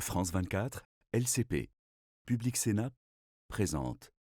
France 24, LCP, Public Sénat présente.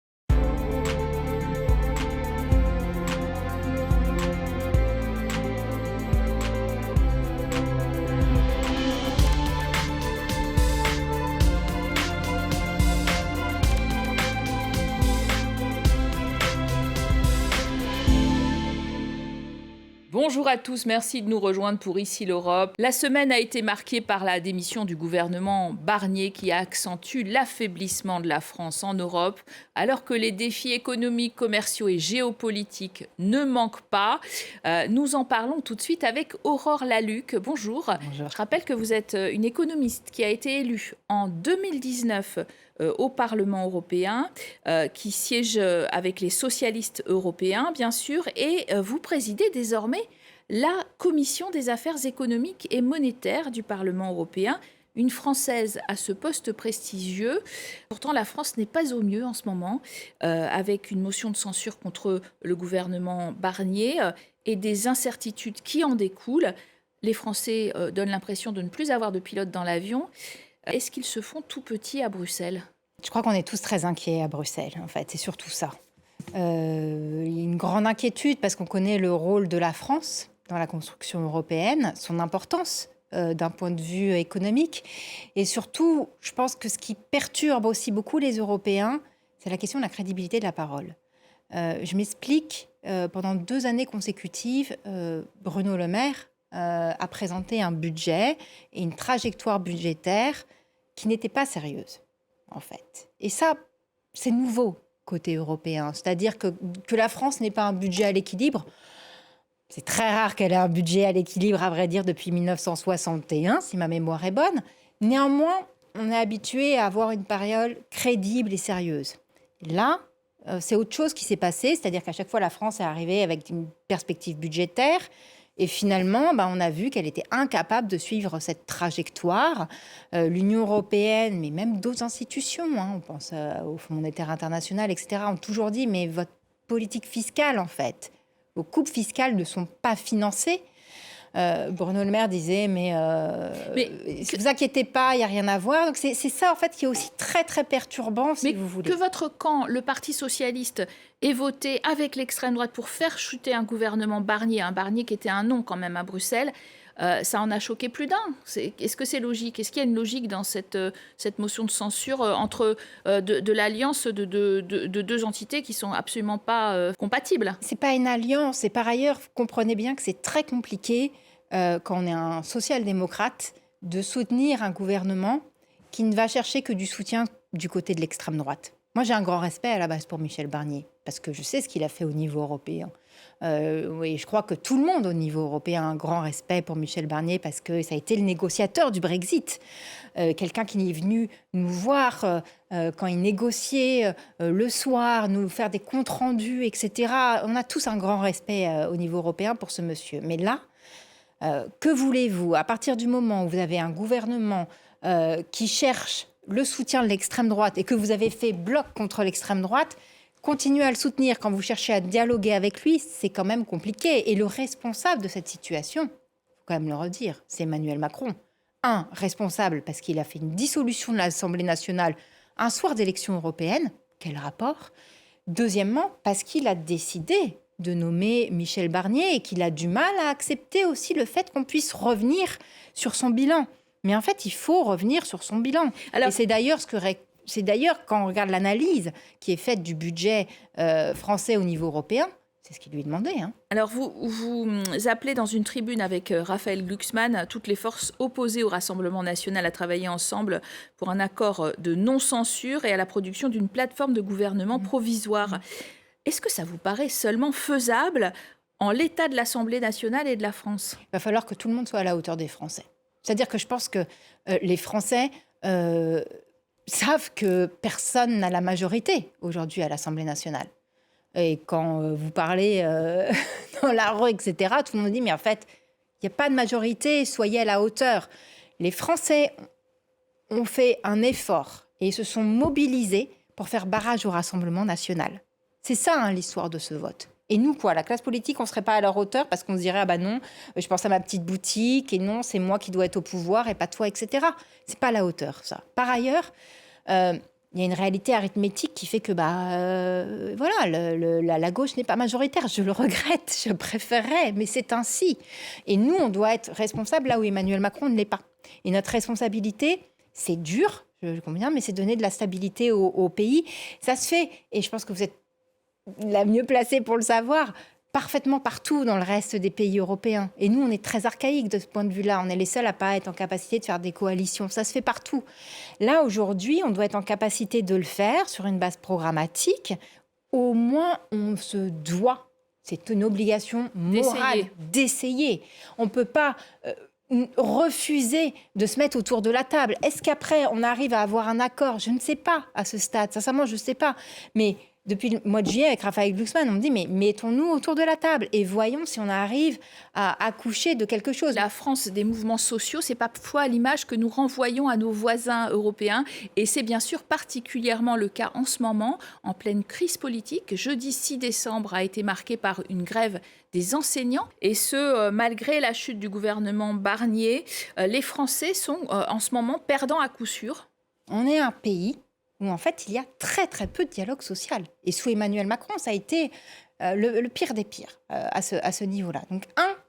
Bonjour à tous, merci de nous rejoindre pour Ici l'Europe. La semaine a été marquée par la démission du gouvernement Barnier qui accentue l'affaiblissement de la France en Europe, alors que les défis économiques, commerciaux et géopolitiques ne manquent pas. Nous en parlons tout de suite avec Aurore Lalucq. Bonjour. Bonjour. Je rappelle que vous êtes une économiste qui a été élue en 2019 au Parlement européen, qui siège avec les socialistes européens, bien sûr, et vous présidez désormais la Commission des affaires économiques et monétaires du Parlement européen, une Française à ce poste prestigieux. Pourtant, la France n'est pas au mieux en ce moment, avec une motion de censure contre le gouvernement Barnier et des incertitudes qui en découlent. Les Français donnent l'impression de ne plus avoir de pilote dans l'avion. Est-ce qu'ils se font tout petits à Bruxelles ? Je crois qu'on est tous très inquiets à Bruxelles, en fait. C'est surtout ça. Il y a une grande inquiétude parce qu'on connaît le rôle de la France dans la construction européenne, son importance d'un point de vue économique. Et surtout, je pense que ce qui perturbe aussi beaucoup les Européens, c'est la question de la crédibilité de la parole. Je m'explique. Pendant 2 années consécutives, Bruno Le Maire a présenté un budget et une trajectoire budgétaire qui n'était pas sérieuse, en fait. Et ça, c'est nouveau côté européen. C'est-à-dire que la France n'ait pas un budget à l'équilibre. C'est très rare qu'elle ait un budget à l'équilibre, à vrai dire, depuis 1961, si ma mémoire est bonne. Néanmoins, on est habitué à avoir une période crédible et sérieuse. Là, c'est autre chose qui s'est passé, c'est-à-dire qu'à chaque fois, la France est arrivée avec une perspective budgétaire. Et finalement, on a vu qu'elle était incapable de suivre cette trajectoire. L'Union européenne, mais même d'autres institutions, on pense au Fonds monétaire international, etc., ont toujours dit, mais votre politique fiscale, en fait, vos coupes fiscales ne sont pas financées. Bruno Le Maire disait, mais ne vous inquiétez pas, il n'y a rien à voir. Donc c'est ça, en fait, qui est aussi très, très perturbant, si vous voulez. Que votre camp, le Parti socialiste, ait voté avec l'extrême droite pour faire chuter un gouvernement Barnier, un Barnier qui était un nom quand même à Bruxelles, ça en a choqué plus d'un. Est-ce que c'est logique ? Est-ce qu'il y a une logique dans cette motion de censure entre de l'alliance de deux entités qui ne sont absolument pas compatibles ? Ce n'est pas une alliance. Et par ailleurs, vous comprenez bien que c'est très compliqué, quand on est un social-démocrate, de soutenir un gouvernement qui ne va chercher que du soutien du côté de l'extrême droite. Moi, j'ai un grand respect à la base pour Michel Barnier, parce que je sais ce qu'il a fait au niveau européen. Oui, je crois que tout le monde au niveau européen a un grand respect pour Michel Barnier, parce que ça a été le négociateur du Brexit. Quelqu'un qui est venu nous voir quand il négociait le soir, nous faire des comptes rendus, etc. On a tous un grand respect au niveau européen pour ce monsieur. Mais là, que voulez-vous ? À partir du moment où vous avez un gouvernement qui cherche le soutien de l'extrême droite et que vous avez fait bloc contre l'extrême droite, continuer à le soutenir quand vous cherchez à dialoguer avec lui, c'est quand même compliqué. Et le responsable de cette situation, il faut quand même le redire, c'est Emmanuel Macron. Responsable parce qu'il a fait une dissolution de l'Assemblée nationale un soir d'élection européenne. Quel rapport ? Deuxièmement, parce qu'il a décidé de nommer Michel Barnier et qu'il a du mal à accepter aussi le fait qu'on puisse revenir sur son bilan. Mais en fait, il faut revenir sur son bilan. Et c'est d'ailleurs quand on regarde l'analyse qui est faite du budget français au niveau européen, c'est ce qu'il lui est demandé. Alors vous appelez dans une tribune avec Raphaël Glucksmann toutes les forces opposées au Rassemblement national à travailler ensemble pour un accord de non-censure et à la production d'une plateforme de gouvernement provisoire. Est-ce que ça vous paraît seulement faisable en l'état de l'Assemblée nationale et de la France ? Il va falloir que tout le monde soit à la hauteur des Français. C'est-à-dire que je pense que les Français savent que personne n'a la majorité aujourd'hui à l'Assemblée nationale. Et quand vous parlez dans la rue, etc., tout le monde dit, mais en fait, il n'y a pas de majorité, soyez à la hauteur. Les Français ont fait un effort et se sont mobilisés pour faire barrage au Rassemblement national. C'est ça, l'histoire de ce vote. Et nous, quoi, la classe politique, on ne serait pas à leur hauteur parce qu'on se dirait, ah bah non, je pense à ma petite boutique, et non, c'est moi qui dois être au pouvoir et pas toi, etc. C'est pas à la hauteur, ça. Par ailleurs, il y a une réalité arithmétique qui fait que la gauche n'est pas majoritaire. Je le regrette, je préférerais, mais c'est ainsi. Et nous, on doit être responsable là où Emmanuel Macron ne l'est pas. Et notre responsabilité, c'est dur, je conviens, mais c'est donner de la stabilité au pays. Ça se fait, et je pense que vous êtes la mieux placée pour le savoir, parfaitement partout dans le reste des pays européens. Et nous, on est très archaïques de ce point de vue-là. On est les seuls à ne pas être en capacité de faire des coalitions. Ça se fait partout. Là, aujourd'hui, on doit être en capacité de le faire sur une base programmatique. Au moins, on se doit, c'est une obligation morale, d'essayer. On ne peut pas refuser de se mettre autour de la table. Est-ce qu'après, on arrive à avoir un accord ? Je ne sais pas à ce stade. Sincèrement, je ne sais pas. Mais depuis le mois de juillet, avec Raphaël Glucksmann, on me dit, mais mettons-nous autour de la table et voyons si on arrive à accoucher de quelque chose. La France des mouvements sociaux, c'est parfois l'image que nous renvoyons à nos voisins européens. Et c'est bien sûr particulièrement le cas en ce moment, en pleine crise politique. Jeudi 6 décembre a été marqué par une grève des enseignants. Et ce, malgré la chute du gouvernement Barnier, les Français sont en ce moment perdants à coup sûr. On est un pays où en fait il y a très très peu de dialogue social. Et sous Emmanuel Macron, ça a été le pire des pires à ce niveau-là. Donc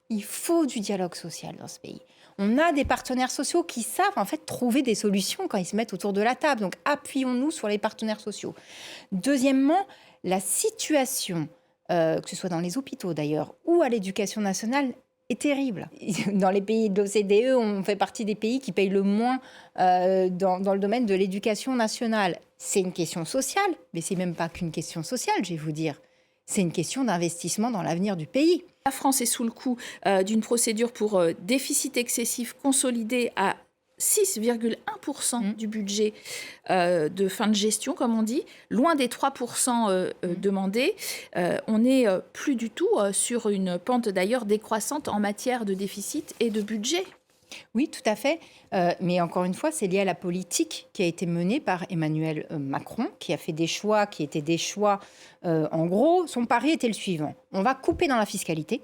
il faut du dialogue social dans ce pays. On a des partenaires sociaux qui savent en fait trouver des solutions quand ils se mettent autour de la table. Donc appuyons-nous sur les partenaires sociaux. Deuxièmement, la situation, que ce soit dans les hôpitaux d'ailleurs ou à l'éducation nationale, est terrible. Dans les pays de l'OCDE, on fait partie des pays qui payent le moins dans le domaine de l'éducation nationale. C'est une question sociale, mais c'est même pas qu'une question sociale, je vais vous dire. C'est une question d'investissement dans l'avenir du pays. La France est sous le coup d'une procédure pour déficit excessif consolidé à 6,1% du budget de fin de gestion, comme on dit, loin des 3% demandés. On n'est plus du tout sur une pente d'ailleurs décroissante en matière de déficit et de budget. Oui, tout à fait. Mais encore une fois, c'est lié à la politique qui a été menée par Emmanuel Macron, qui a fait des choix qui étaient des choix... en gros, son pari était le suivant. On va couper dans la fiscalité.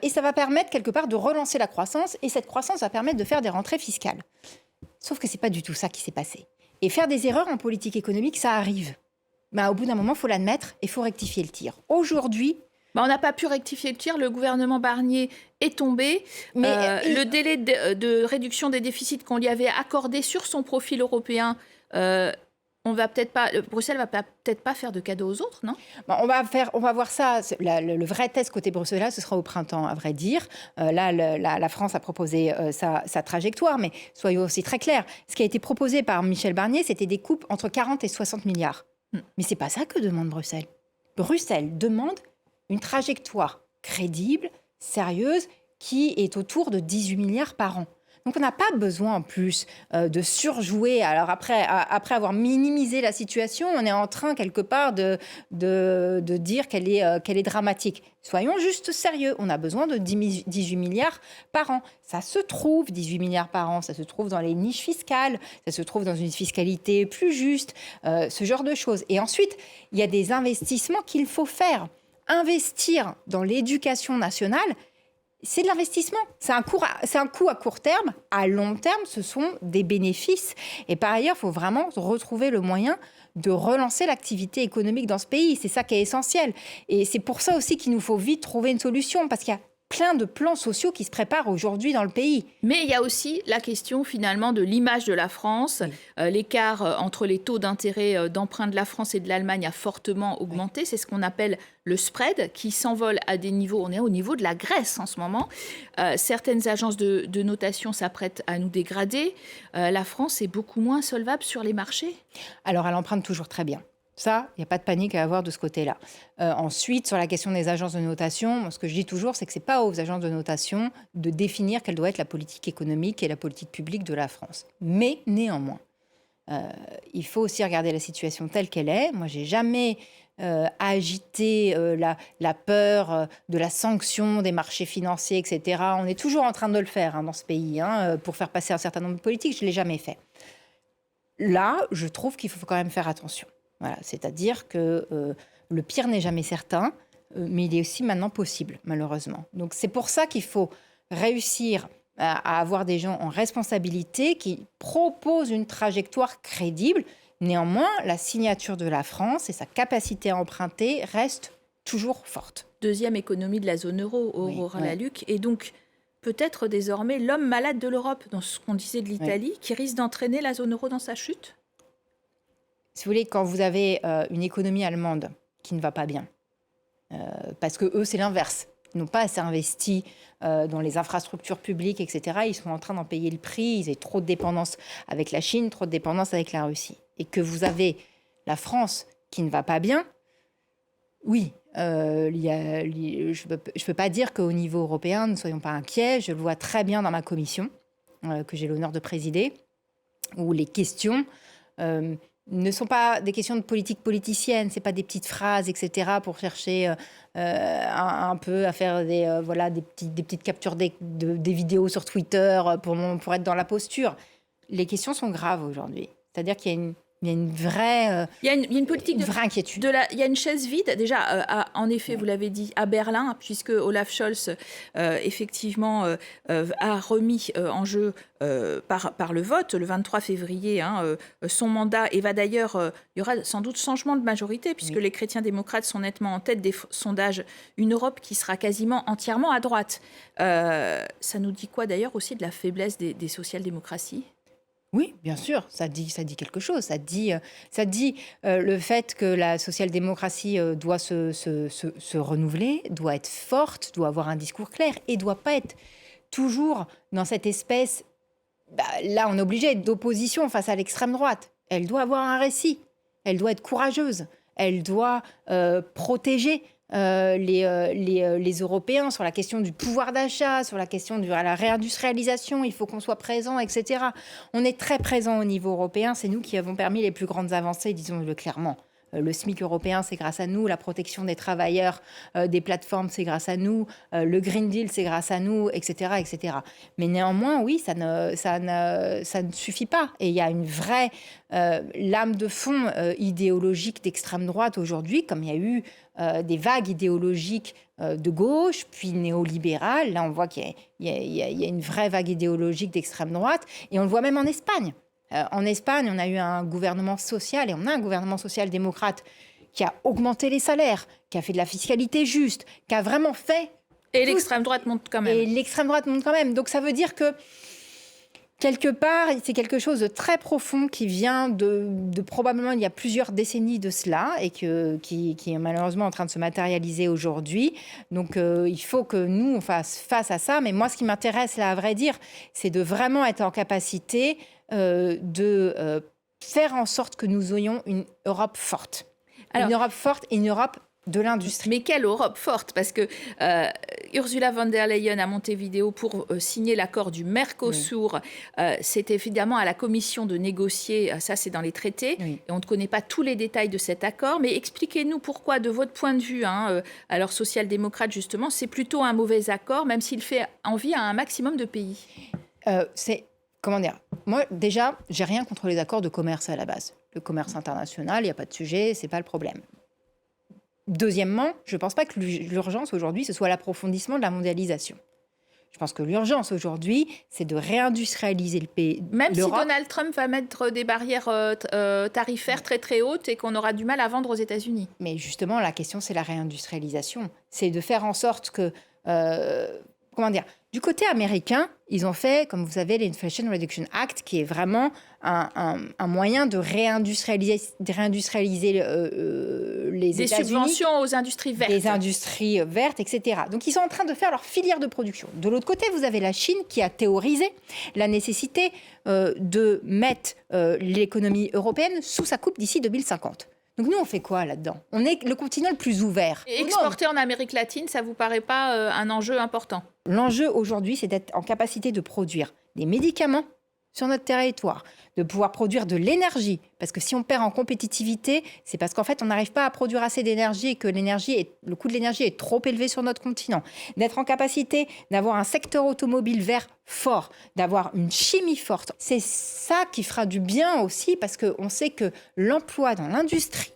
Et ça va permettre quelque part de relancer la croissance. Et cette croissance va permettre de faire des rentrées fiscales. Sauf que ce n'est pas du tout ça qui s'est passé. Et faire des erreurs en politique économique, ça arrive. Mais au bout d'un moment, il faut l'admettre et il faut rectifier le tir. Aujourd'hui... on n'a pas pu rectifier le tir. Le gouvernement Barnier est tombé. Le délai de réduction des déficits qu'on lui avait accordé sur son profil européen... Bruxelles va peut-être pas faire de cadeaux aux autres, non ? On va voir ça. Le vrai test côté bruxellois, ce sera au printemps, à vrai dire. La France a proposé sa trajectoire, mais soyons aussi très clairs. Ce qui a été proposé par Michel Barnier, c'était des coupes entre 40 et 60 milliards. Mais c'est pas ça que demande Bruxelles. Bruxelles demande une trajectoire crédible, sérieuse, qui est autour de 18 milliards par an. Donc, on n'a pas besoin en plus de surjouer. Alors, après avoir minimisé la situation, on est en train, quelque part, de dire qu'elle est dramatique. Soyons juste sérieux. On a besoin de 18 milliards par an. Ça se trouve, 18 milliards par an, ça se trouve dans les niches fiscales, ça se trouve dans une fiscalité plus juste, ce genre de choses. Et ensuite, il y a des investissements qu'il faut faire. Investir dans l'éducation nationale, c'est de l'investissement. C'est un coût à court terme. À long terme, ce sont des bénéfices. Et par ailleurs, il faut vraiment retrouver le moyen de relancer l'activité économique dans ce pays. C'est ça qui est essentiel. Et c'est pour ça aussi qu'il nous faut vite trouver une solution, parce qu'il y a plein de plans sociaux qui se préparent aujourd'hui dans le pays. Mais il y a aussi la question finalement de l'image de la France. L'écart entre les taux d'intérêt d'emprunt de la France et de l'Allemagne a fortement augmenté. C'est ce qu'on appelle le spread qui s'envole à des niveaux. On est au niveau de la Grèce en ce moment. Certaines agences de notation s'apprêtent à nous dégrader. La France est beaucoup moins solvable sur les marchés. Alors elle emprunte toujours très bien. Ça, il n'y a pas de panique à avoir de ce côté-là. Ensuite, sur la question des agences de notation, ce que je dis toujours, c'est que ce n'est pas aux agences de notation de définir quelle doit être la politique économique et la politique publique de la France. Mais néanmoins, il faut aussi regarder la situation telle qu'elle est. Moi, je n'ai jamais agité la peur de la sanction des marchés financiers, etc. On est toujours en train de le faire dans ce pays, pour faire passer un certain nombre de politiques. Je ne l'ai jamais fait. Là, je trouve qu'il faut quand même faire attention. Voilà, c'est-à-dire que le pire n'est jamais certain. mais il est aussi maintenant possible, malheureusement. Donc c'est pour ça qu'il faut réussir à avoir des gens en responsabilité qui proposent une trajectoire crédible. Néanmoins, la signature de la France et sa capacité à emprunter restent toujours fortes. Deuxième économie de la zone euro, Aurora Lalucq, et donc peut-être désormais l'homme malade de l'Europe, dans ce qu'on disait de l'Italie, qui risque d'entraîner la zone euro dans sa chute. Si vous voulez, quand vous avez une économie allemande qui ne va pas bien, parce que eux, c'est l'inverse. Ils n'ont pas assez investi dans les infrastructures publiques, etc. Ils sont en train d'en payer le prix. Ils ont trop de dépendance avec la Chine, trop de dépendance avec la Russie. Et que vous avez la France qui ne va pas bien, oui, je ne peux pas dire qu'au niveau européen, ne soyons pas inquiets. Je le vois très bien dans ma commission, que j'ai l'honneur de présider, où les questions ne sont pas des questions de politique politicienne, ce n'est pas des petites phrases, etc., pour chercher un peu à faire des petites captures des vidéos sur Twitter pour être dans la posture. Les questions sont graves aujourd'hui. C'est-à-dire qu'il y a une vraie, il y a une politique une vraie inquiétude. Il y a une chaise vide, déjà, en effet, vous l'avez dit, à Berlin, puisque Olaf Scholz, effectivement, a remis en jeu par le vote, le 23 février, son mandat, et va d'ailleurs, il y aura sans doute changement de majorité, puisque les chrétiens démocrates sont nettement en tête des sondages, une Europe qui sera quasiment entièrement à droite. Ça nous dit quoi d'ailleurs aussi de la faiblesse des social-démocraties ? Oui, bien sûr, ça dit quelque chose. Ça dit le fait que la social-démocratie doit se renouveler, doit être forte, doit avoir un discours clair et doit pas être toujours dans cette espèce... là, on est obligé d'opposition face à l'extrême droite. Elle doit avoir un récit. Elle doit être courageuse. Elle doit protéger les Européens sur la question du pouvoir d'achat, sur la question de la réindustrialisation. Il faut qu'on soit présent, etc. On est très présent au niveau européen. C'est nous qui avons permis les plus grandes avancées, disons-le clairement. Le SMIC européen, c'est grâce à nous. La protection des travailleurs des plateformes, c'est grâce à nous. Le Green Deal, c'est grâce à nous, etc., etc. Mais néanmoins, oui, ça ne suffit pas. Et il y a une vraie lame de fond idéologique d'extrême droite aujourd'hui, comme il y a eu des vagues idéologiques de gauche, puis néolibérales. Là, on voit qu'il y a une vraie vague idéologique d'extrême droite. Et on le voit même en Espagne. En Espagne, on a eu un gouvernement social, et on a un gouvernement social-démocrate qui a augmenté les salaires, qui a fait de la fiscalité juste, qui a vraiment fait... Et l'extrême droite monte quand même. Et l'extrême droite monte quand même. Donc ça veut dire que, quelque part, c'est quelque chose de très profond qui vient de probablement il y a plusieurs décennies de cela, et qui est malheureusement en train de se matérialiser aujourd'hui. Donc il faut que nous, on fasse face à ça. Mais moi, ce qui m'intéresse, là, à vrai dire, c'est de vraiment être en capacité de faire en sorte que nous ayons une Europe forte. Alors, une Europe forte et une Europe de l'industrie. Mais quelle Europe forte ? Parce que Ursula von der Leyen à Montevideo pour signer l'accord du Mercosur, c'est évidemment à la Commission de négocier, ça c'est dans les traités, et on ne connaît pas tous les détails de cet accord, mais expliquez-nous pourquoi, de votre point de vue, alors social-démocrate justement, c'est plutôt un mauvais accord, même s'il fait envie à un maximum de pays. Comment dire ? Moi, déjà, j'ai rien contre les accords de commerce à la base. Le commerce international, il n'y a pas de sujet, c'est pas le problème. Deuxièmement, je ne pense pas que l'urgence aujourd'hui, ce soit l'approfondissement de la mondialisation. Je pense que l'urgence aujourd'hui, c'est de réindustrialiser le pays. Même si Donald Trump va mettre des barrières tarifaires très très hautes et qu'on aura du mal à vendre aux États-Unis. Mais justement, la question, c'est la réindustrialisation. C'est de faire en sorte que... Du côté américain, ils ont fait, comme vous savez, l'Inflation Reduction Act, qui est vraiment un moyen de réindustrialiser les des États-Unis. Des subventions aux industries vertes. Des industries vertes, etc. Donc, ils sont en train de faire leur filière de production. De l'autre côté, vous avez la Chine qui a théorisé la nécessité de mettre l'économie européenne sous sa coupe d'ici 2050. Donc nous, on fait quoi là-dedans ? On est le continent le plus ouvert. Et exporter en Amérique latine, ça ne vous paraît pas un enjeu important ? L'enjeu aujourd'hui, c'est d'être en capacité de produire des médicaments sur notre territoire, de pouvoir produire de l'énergie. Parce que si on perd en compétitivité, c'est parce qu'en fait, on n'arrive pas à produire assez d'énergie et que le coût de l'énergie est trop élevé sur notre continent. D'être en capacité d'avoir un secteur automobile vert fort, d'avoir une chimie forte. C'est ça qui fera du bien aussi, parce qu'on sait que l'emploi dans l'industrie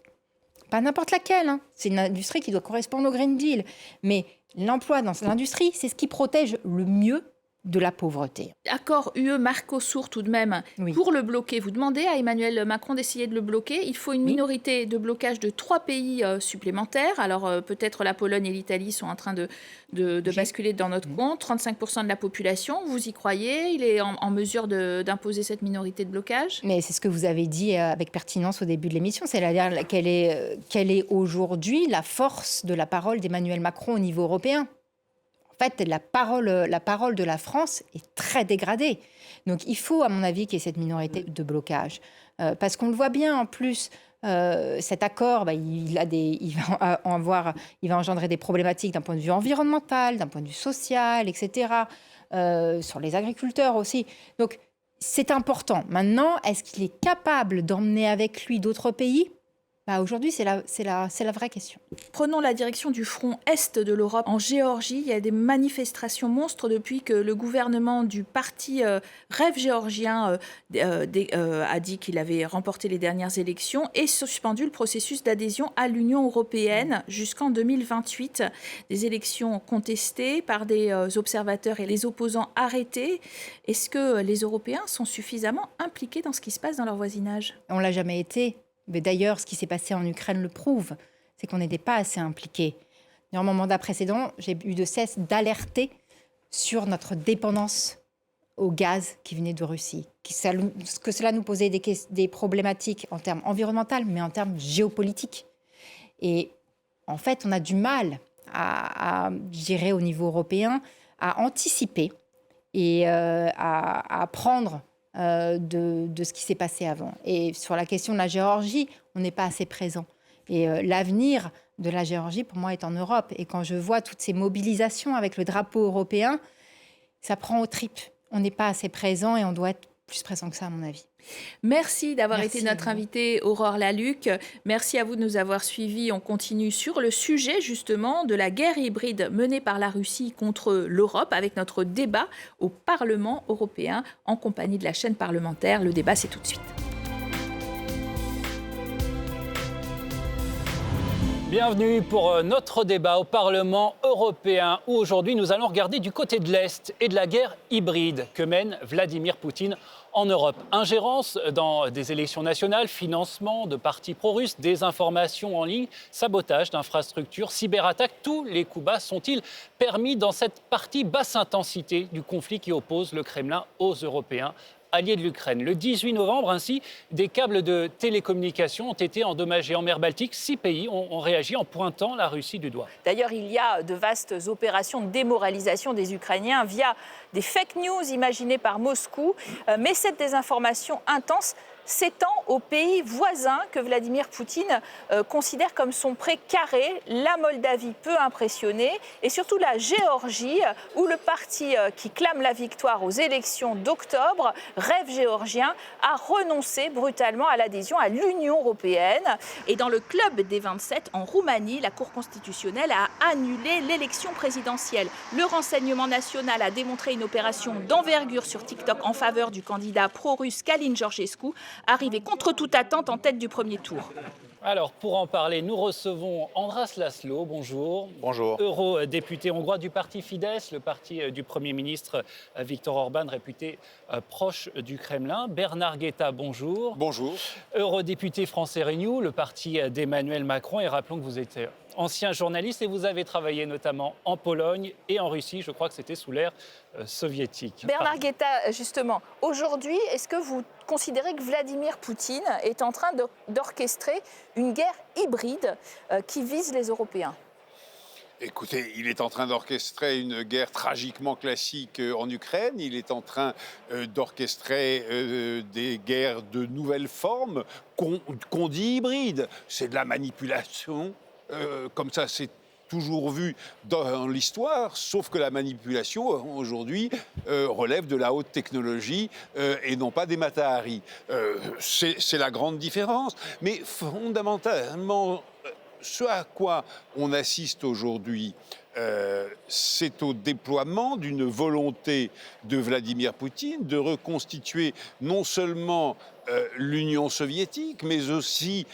pas n'importe laquelle, hein. C'est une industrie qui doit correspondre au Green Deal. Mais l'emploi dans l'industrie, c'est ce qui protège le mieux de la pauvreté. Accord UE-Mercosur tout de même, Oui. pour le bloquer. Vous demandez à Emmanuel Macron d'essayer de le bloquer. Il faut une minorité de blocage de 3 pays supplémentaires. Alors peut-être la Pologne et l'Italie sont en train de basculer dans notre compte. 35% de la population, vous y croyez? Il est en mesure d'imposer cette minorité de blocage? Mais c'est ce que vous avez dit avec pertinence au début de l'émission, c'est-à-dire quelle est aujourd'hui la force de la parole d'Emmanuel Macron au niveau européen. En fait, la parole de la France est très dégradée. Donc il faut, à mon avis, qu'il y ait cette minorité de blocage. Parce qu'on le voit bien, en plus, cet accord, il va engendrer des problématiques d'un point de vue environnemental, d'un point de vue social, etc., sur les agriculteurs aussi. Donc c'est important. Maintenant, est-ce qu'il est capable d'emmener avec lui d'autres pays ? Aujourd'hui, c'est la vraie question. Prenons la direction du front est de l'Europe. En Géorgie, il y a des manifestations monstres depuis que le gouvernement du parti Rêve géorgien a dit qu'il avait remporté les dernières élections et suspendu le processus d'adhésion à l'Union européenne jusqu'en 2028. Des élections contestées par des observateurs et les opposants arrêtés. Est-ce que les Européens sont suffisamment impliqués dans ce qui se passe dans leur voisinage? On ne l'a jamais été. Mais d'ailleurs, ce qui s'est passé en Ukraine le prouve, c'est qu'on n'était pas assez impliqués. Dans mon mandat précédent, j'ai eu de cesse d'alerter sur notre dépendance au gaz qui venait de Russie, que cela nous posait des problématiques en termes environnementaux, mais en termes géopolitiques. Et en fait, on a du mal à gérer au niveau européen, à anticiper et à prendre de ce qui s'est passé avant. Et sur la question de la Géorgie, on n'est pas assez présent. Et l'avenir de la Géorgie, pour moi, est en Europe. Et quand je vois toutes ces mobilisations avec le drapeau européen, ça prend aux tripes. On n'est pas assez présent et on doit être plus présent que ça, à mon avis. Merci d'avoir été notre invitée, Aurore Lalucq. Merci à vous de nous avoir suivis. On continue sur le sujet, justement, de la guerre hybride menée par la Russie contre l'Europe avec notre débat au Parlement européen en compagnie de la chaîne parlementaire. Le débat, c'est tout de suite. Bienvenue pour notre débat au Parlement européen où aujourd'hui nous allons regarder du côté de l'Est et de la guerre hybride que mène Vladimir Poutine en Europe. Ingérence dans des élections nationales, financement de partis pro-russes, désinformation en ligne, sabotage d'infrastructures, cyberattaques. Tous les coups bas sont-ils permis dans cette partie basse intensité du conflit qui oppose le Kremlin aux Européens alliés de l'Ukraine? Le 18 novembre, ainsi, des câbles de télécommunications ont été endommagés en mer Baltique. 6 pays ont réagi en pointant la Russie du doigt. D'ailleurs, il y a de vastes opérations de démoralisation des Ukrainiens via des fake news imaginées par Moscou. Mais cette désinformation intense s'étend aux pays voisins que Vladimir Poutine considère comme son pré carré. La Moldavie peut impressionner et surtout la Géorgie où le parti qui clame la victoire aux élections d'octobre, Rêve géorgien, a renoncé brutalement à l'adhésion à l'Union européenne. Et dans le club des 27, en Roumanie, la Cour constitutionnelle a annulé l'élection présidentielle. Le renseignement national a démontré une opération d'envergure sur TikTok en faveur du candidat pro-russe Călin Georgescu, arrivé contre toute attente en tête du premier tour. Alors, pour en parler, nous recevons Andras Laszlo, bonjour. Bonjour. Eurodéputé hongrois du parti Fidesz, le parti du Premier ministre Viktor Orban, réputé proche du Kremlin. Bernard Guetta, bonjour. Bonjour. Eurodéputé français Renew, le parti d'Emmanuel Macron. Et rappelons que vous êtes ancien journaliste et vous avez travaillé notamment en Pologne et en Russie. Je crois que c'était sous l'ère soviétique. Bernard Guetta, justement, aujourd'hui, est-ce que vous considérez que Vladimir Poutine est en train d'orchestrer une guerre hybride qui vise les Européens ? Écoutez, il est en train d'orchestrer une guerre tragiquement classique en Ukraine. Il est en train d'orchestrer des guerres de nouvelles formes qu'on dit hybrides. C'est de la manipulation. Comme ça, c'est toujours vu dans l'histoire, sauf que la manipulation, aujourd'hui, relève de la haute technologie et non pas des Matahari. C'est la grande différence. Mais fondamentalement, ce à quoi on assiste aujourd'hui, c'est au déploiement d'une volonté de Vladimir Poutine de reconstituer non seulement l'Union soviétique, mais aussi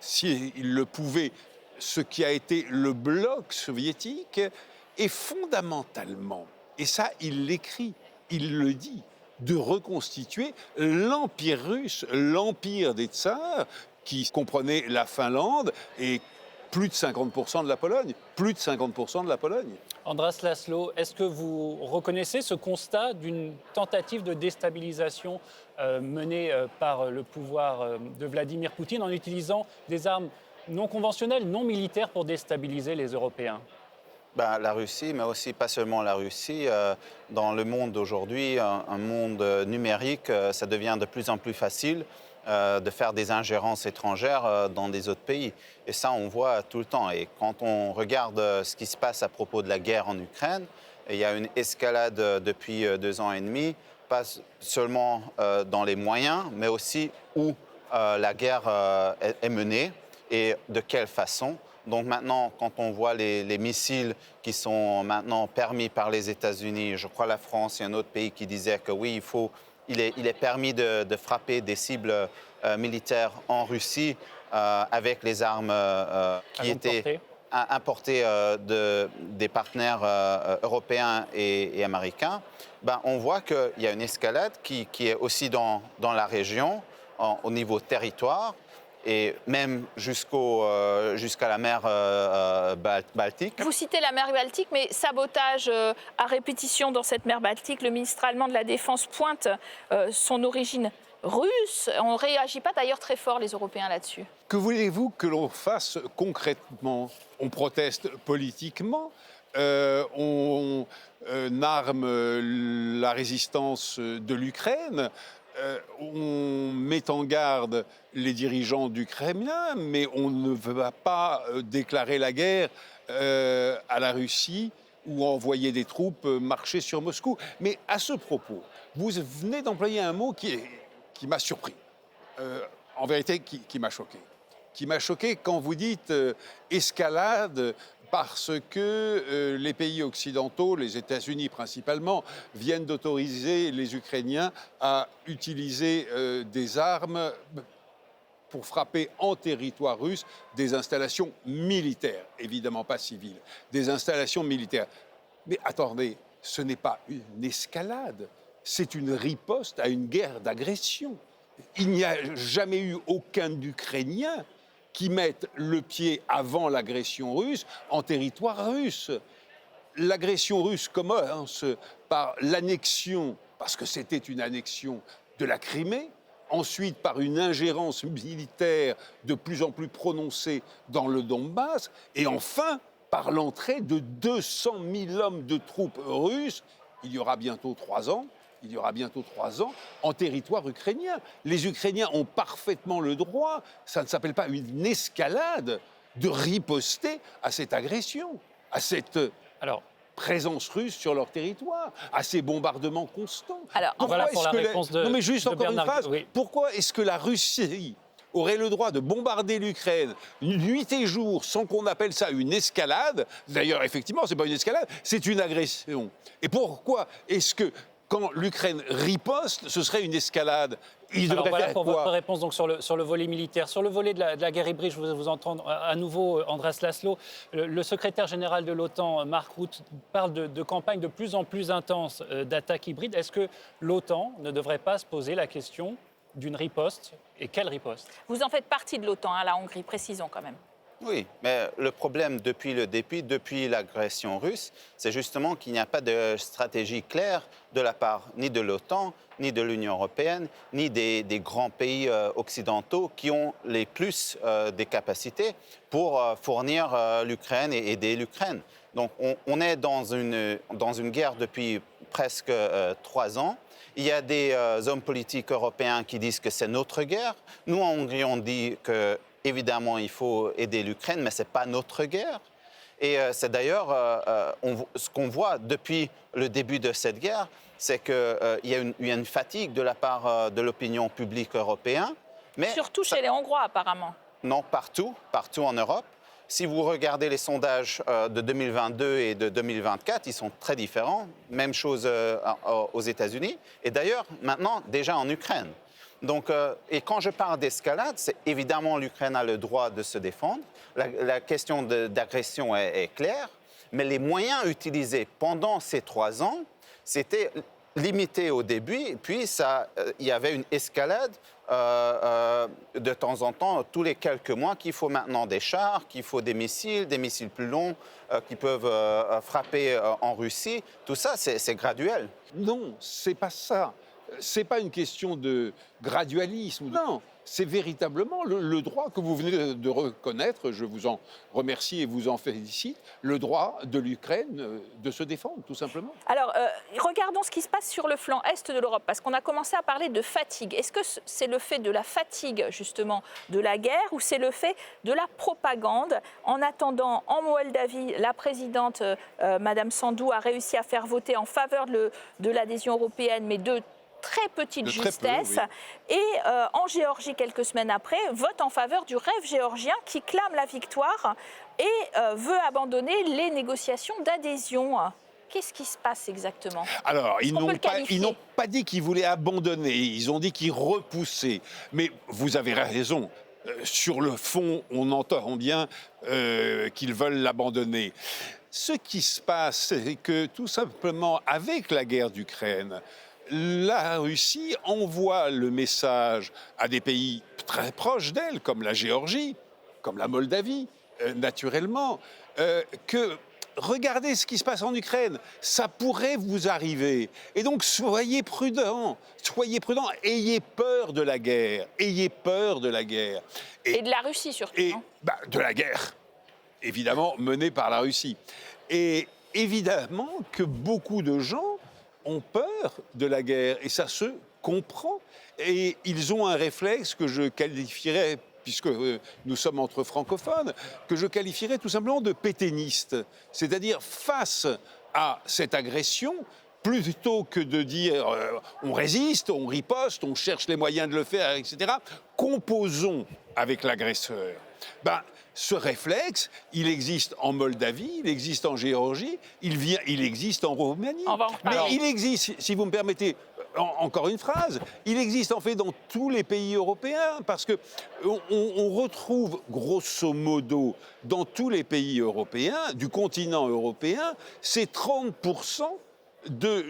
s'il le pouvait, ce qui a été le bloc soviétique, et fondamentalement, et ça il l'écrit, il le dit, de reconstituer l'Empire russe, l'Empire des tsars, qui comprenait la Finlande et plus de 50% de la Pologne. Plus de 50% de la Pologne. Andras Laszlo, est-ce que vous reconnaissez ce constat d'une tentative de déstabilisation menée par le pouvoir de Vladimir Poutine en utilisant des armes non conventionnelles, non militaires pour déstabiliser les Européens? La Russie, mais aussi pas seulement la Russie. Dans le monde d'aujourd'hui, un monde numérique, ça devient de plus en plus facile de faire des ingérences étrangères dans des autres pays. Et ça, on voit tout le temps. Et quand on regarde ce qui se passe à propos de la guerre en Ukraine, il y a une escalade depuis 2 ans et demi, pas seulement dans les moyens, mais aussi où la guerre est menée et de quelle façon. Donc maintenant, quand on voit les missiles qui sont maintenant permis par les États-Unis, je crois la France et un autre pays qui disaient que oui, il est permis de frapper des cibles militaires en Russie avec les armes qui étaient importées des partenaires européens et américains. On voit qu'il y a une escalade qui est aussi dans la région, au niveau territoire, et même jusqu'à la mer Baltique. Vous citez la mer Baltique, mais sabotage à répétition dans cette mer Baltique. Le ministre allemand de la Défense pointe son origine russe. On ne réagit pas d'ailleurs très fort, les Européens, là-dessus. Que voulez-vous que l'on fasse concrètement? On proteste politiquement, on arme la résistance de l'Ukraine, on met en garde les dirigeants du Kremlin, mais on ne va pas déclarer la guerre à la Russie ou envoyer des troupes marcher sur Moscou. Mais à ce propos, vous venez d'employer un mot qui m'a surpris, en vérité qui m'a choqué. Qui m'a choqué quand vous dites escalade, parce que les pays occidentaux, les États-Unis principalement, viennent d'autoriser les Ukrainiens à utiliser des armes pour frapper en territoire russe des installations militaires, évidemment pas civiles, des installations militaires. Mais attendez, ce n'est pas une escalade, c'est une riposte à une guerre d'agression. Il n'y a jamais eu aucun Ukrainien qui mette le pied avant l'agression russe en territoire russe. L'agression russe commence par l'annexion, parce que c'était une annexion de la Crimée, ensuite par une ingérence militaire de plus en plus prononcée dans le Donbass, et enfin par l'entrée de 200 000 hommes de troupes russes, il y aura bientôt 3 ans, en territoire ukrainien. Les Ukrainiens ont parfaitement le droit, ça ne s'appelle pas une escalade, de riposter à cette agression, à cette présence russe sur leur territoire, à ces bombardements constants. Alors, voilà pour la réponse de Non mais juste de encore Bernard, une phrase, oui. Pourquoi est-ce que la Russie aurait le droit de bombarder l'Ukraine nuit et jour sans qu'on appelle ça une escalade? D'ailleurs, effectivement, ce n'est pas une escalade, c'est une agression. Et pourquoi est-ce que quand l'Ukraine riposte, ce serait une escalade? Alors voilà pour votre réponse donc, sur le volet militaire. Sur le volet de la guerre hybride, je voudrais vous entendre à nouveau, Andras Laszlo. Le secrétaire général de l'OTAN, Mark Rutte, parle de campagnes de plus en plus intenses d'attaques hybrides. Est-ce que l'OTAN ne devrait pas se poser la question d'une riposte? Et quelle riposte? Vous en faites partie de l'OTAN, la Hongrie, précisons quand même. Oui, mais le problème depuis le début, depuis l'agression russe, c'est justement qu'il n'y a pas de stratégie claire de la part ni de l'OTAN, ni de l'Union européenne, ni des grands pays occidentaux qui ont les plus des capacités pour fournir l'Ukraine et aider l'Ukraine. Donc on est dans une guerre depuis presque 3 ans. Il y a des hommes politiques européens qui disent que c'est notre guerre. Nous, en Hongrie, on dit que évidemment, il faut aider l'Ukraine, mais ce n'est pas notre guerre. Et c'est d'ailleurs ce qu'on voit depuis le début de cette guerre, c'est qu'il y a une fatigue de la part de l'opinion publique européenne. Mais surtout chez les Hongrois, apparemment. Non, partout en Europe. Si vous regardez les sondages de 2022 et de 2024, ils sont très différents. Même chose aux États-Unis. Et d'ailleurs, maintenant, déjà en Ukraine. Donc, et quand je parle d'escalade, c'est évidemment l'Ukraine a le droit de se défendre. La question d'agression est claire, mais les moyens utilisés pendant ces 3 ans, c'était limité au début, puis il y avait une escalade de temps en temps, tous les quelques mois, qu'il faut maintenant des chars, qu'il faut des missiles plus longs qui peuvent frapper en Russie. Tout ça, c'est graduel. Non, c'est pas ça. C'est pas une question de gradualisme. Non, c'est véritablement le droit que vous venez de reconnaître, je vous en remercie et vous en félicite, le droit de l'Ukraine de se défendre, tout simplement. Alors, regardons ce qui se passe sur le flanc est de l'Europe, parce qu'on a commencé à parler de fatigue. Est-ce que c'est le fait de la fatigue, justement, de la guerre, ou c'est le fait de la propagande? En attendant, en Moldavie, la présidente, Madame Sandu, a réussi à faire voter en faveur de l'adhésion européenne, mais de très petite justesse. Oui. Et en Géorgie, quelques semaines après, vote en faveur du rêve géorgien qui clame la victoire et veut abandonner les négociations d'adhésion. Qu'est-ce qui se passe exactement? Alors, ils n'ont pas dit qu'ils voulaient abandonner, ils ont dit qu'ils repoussaient. Mais vous avez raison, sur le fond, on entend bien qu'ils veulent l'abandonner. Ce qui se passe, c'est que tout simplement, avec la guerre d'Ukraine, la Russie envoie le message à des pays très proches d'elle, comme la Géorgie, comme la Moldavie, naturellement, que regardez ce qui se passe en Ukraine, ça pourrait vous arriver. Et donc soyez prudents, ayez peur de la guerre, ayez peur de la guerre. Et de la Russie surtout. Et de la guerre, évidemment, menée par la Russie. Et évidemment que beaucoup de gens ont peur de la guerre, et ça se comprend. Et ils ont un réflexe que je qualifierais, puisque nous sommes entre francophones, que je qualifierais tout simplement de pétainiste. C'est-à-dire, face à cette agression, plutôt que de dire on résiste, on riposte, on cherche les moyens de le faire, etc., composons avec l'agresseur. Ce réflexe, il existe en Moldavie, il existe en Géorgie, il existe en Roumanie. Mais il existe, si vous me permettez, encore une phrase, il existe en fait dans tous les pays européens, parce que on retrouve grosso modo dans tous les pays européens, du continent européen, c'est 30% de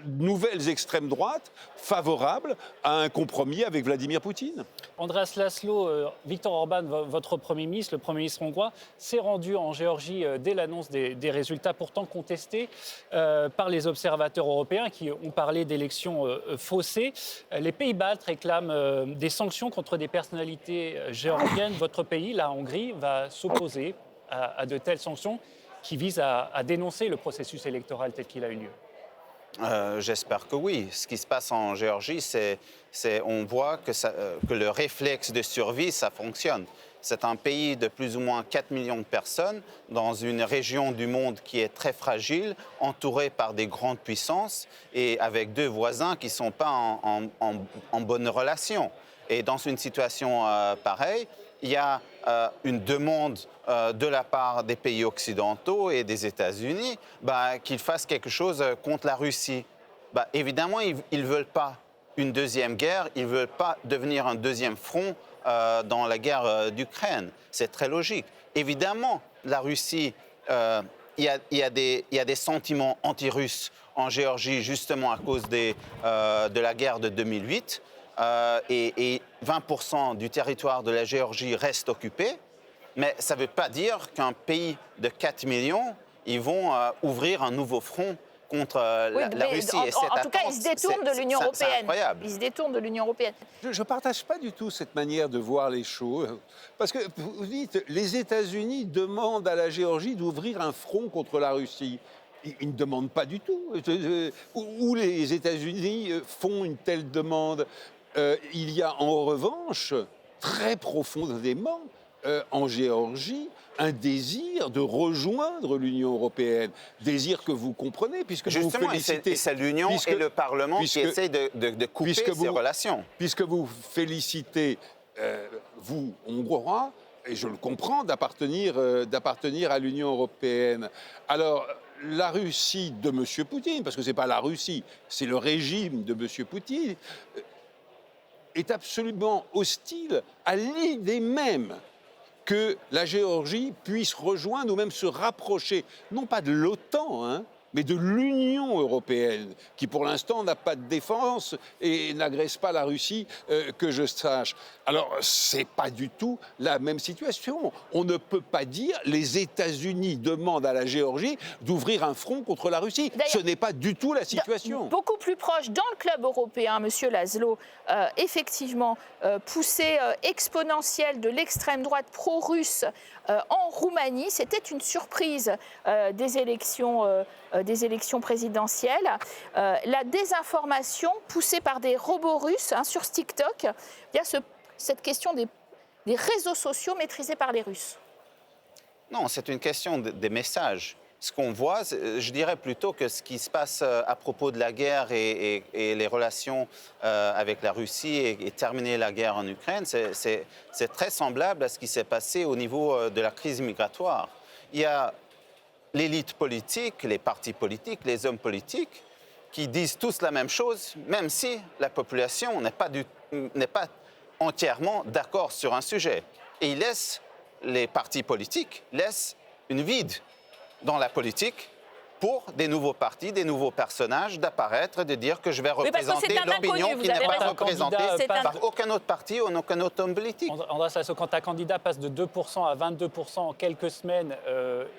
nouvelles extrêmes droites favorables à un compromis avec Vladimir Poutine. Andreas Laszlo, Viktor Orban, votre Premier ministre, le Premier ministre hongrois, s'est rendu en Géorgie dès l'annonce des résultats pourtant contestés par les observateurs européens qui ont parlé d'élections faussées. Les pays baltes réclament des sanctions contre des personnalités géorgiennes. Votre pays, la Hongrie, va s'opposer à de telles sanctions qui visent à dénoncer le processus électoral tel qu'il a eu lieu. J'espère que oui. Ce qui se passe en Géorgie, on voit que le réflexe de survie, ça fonctionne. C'est un pays de plus ou moins 4 millions de personnes dans une région du monde qui est très fragile, entourée par des grandes puissances et avec 2 voisins qui ne sont pas en bonne relation. Et dans une situation pareille, il y a une demande de la part des pays occidentaux et des États-Unis qu'ils fassent quelque chose contre la Russie. Évidemment, ils ne veulent pas une deuxième guerre, ils ne veulent pas devenir un deuxième front dans la guerre d'Ukraine. C'est très logique. Évidemment, la Russie, il y a des sentiments anti-russes en Géorgie justement à cause de la guerre de 2008. Et 20% du territoire de la Géorgie reste occupé, mais ça ne veut pas dire qu'un pays de 4 millions, ils vont ouvrir un nouveau front contre la Russie. En tout cas, ils se détournent de l'Union européenne. C'est incroyable. Ils se détournent de l'Union européenne. Je ne partage pas du tout cette manière de voir les choses. Parce que vous dites, les États-Unis demandent à la Géorgie d'ouvrir un front contre la Russie. Ils ne demandent pas du tout. Où les États-Unis font une telle demande. Il y a en revanche, très profondément, en Géorgie, un désir de rejoindre l'Union européenne. Désir que vous comprenez, puisque justement, vous félicitez... c'est l'Union et le Parlement qui essayent de couper ces relations. Puisque vous félicitez, vous, Hongrois, et je le comprends, d'appartenir à l'Union européenne. Alors, la Russie de M. Poutine, parce que ce n'est pas la Russie, c'est le régime de M. Poutine, est absolument hostile à l'idée même que la Géorgie puisse rejoindre ou même se rapprocher, non pas de l'OTAN, hein, mais de l'Union européenne, qui pour l'instant n'a pas de défense et n'agresse pas la Russie, que je sache. Alors, c'est pas du tout la même situation. On ne peut pas dire les États-Unis demandent à la Géorgie d'ouvrir un front contre la Russie. Ce n'est pas du tout la situation. Beaucoup plus proche, dans le club européen, Monsieur Laszlo, effectivement, poussée exponentielle de l'extrême droite pro-russe en Roumanie. C'était une surprise des élections présidentielles. La désinformation poussée par des robots russes sur TikTok. Il y a cette question des réseaux sociaux maîtrisés par les Russes. Non, c'est une question des messages. Ce qu'on voit, je dirais plutôt que ce qui se passe à propos de la guerre et les relations avec la Russie et terminer la guerre en Ukraine, c'est très semblable à ce qui s'est passé au niveau de la crise migratoire. Il y a l'élite politique, les partis politiques, les hommes politiques qui disent tous la même chose, même si la population n'est pas entièrement d'accord sur un sujet. Et les partis politiques laissent une vide dans la politique pour des nouveaux partis, des nouveaux personnages, d'apparaître, de dire que je vais représenter l'opinion qui n'est pas représentée par aucun autre parti ou aucun autre homme politique. András Laszlo, quand un candidat passe de 2% à 22% en quelques semaines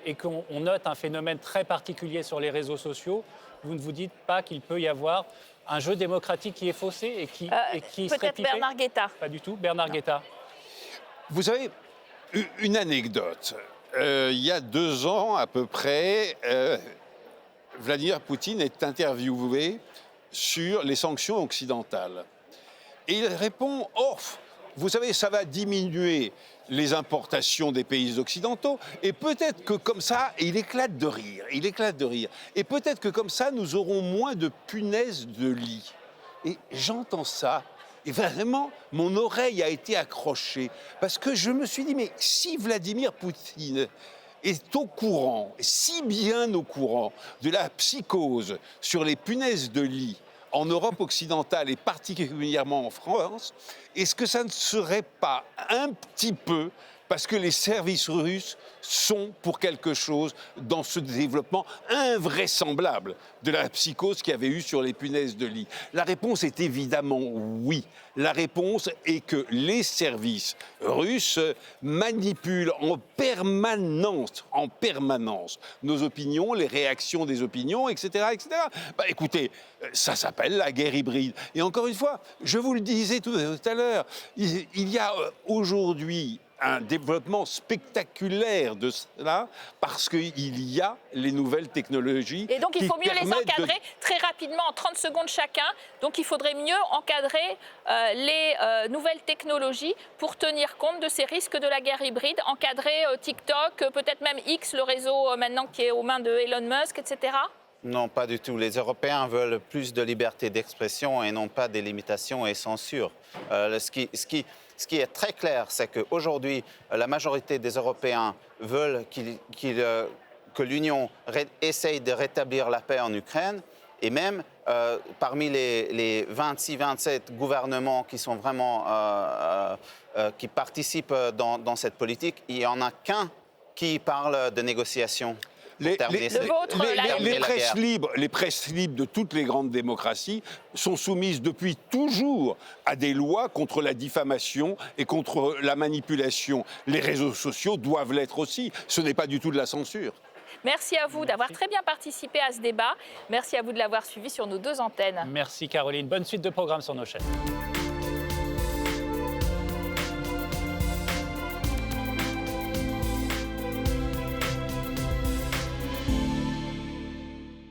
et qu'on note un phénomène très particulier sur les réseaux sociaux, vous ne vous dites pas qu'il peut y avoir un jeu démocratique qui est faussé et qui serait peut-être Bernard Guetta. Pas du tout, Bernard Guetta. Vous avez une anecdote. Il y a 2 ans à peu près, Vladimir Poutine est interviewé sur les sanctions occidentales. Et il répond « Oh, vous savez, ça va diminuer les importations des pays occidentaux et peut-être que comme ça, et il éclate de rire, et peut-être que comme ça, nous aurons moins de punaises de lit. » Et j'entends ça. Et vraiment, mon oreille a été accrochée. Parce que je me suis dit, mais si Vladimir Poutine est au courant, si bien au courant de la psychose sur les punaises de lit en Europe occidentale et particulièrement en France, est-ce que ça ne serait pas un petit peu parce que les services russes sont pour quelque chose dans ce développement invraisemblable de la psychose qu'il y avait eu sur les punaises de lit? La réponse est évidemment oui. La réponse est que les services russes manipulent en permanence nos opinions, les réactions des opinions, etc. etc. Bah, écoutez, ça s'appelle la guerre hybride. Et encore une fois, je vous le disais tout à l'heure, il y a aujourd'hui un développement spectaculaire de cela parce qu'il y a les nouvelles technologies. Et donc il faut mieux les encadrer très rapidement, en 30 secondes chacun. Donc il faudrait mieux encadrer les nouvelles technologies pour tenir compte de ces risques de la guerre hybride, encadrer TikTok, peut-être même X, le réseau maintenant qui est aux mains de Elon Musk, etc. Non, pas du tout. Les Européens veulent plus de liberté d'expression et non pas des limitations et censure. Ce qui est très clair, c'est qu'aujourd'hui, la majorité des Européens veulent que l'Union essaye de rétablir la paix en Ukraine. Et même parmi les 26-27 gouvernements qui sont vraiment qui participent dans cette politique, il n'y en a qu'un qui parle de négociations. Les presses libres de toutes les grandes démocraties sont soumises depuis toujours à des lois contre la diffamation et contre la manipulation. Les réseaux sociaux doivent l'être aussi. Ce n'est pas du tout de la censure. Merci à vous d'avoir très bien participé à ce débat. Merci à vous de l'avoir suivi sur nos 2 antennes. Merci Caroline. Bonne suite de programmes sur nos chaînes.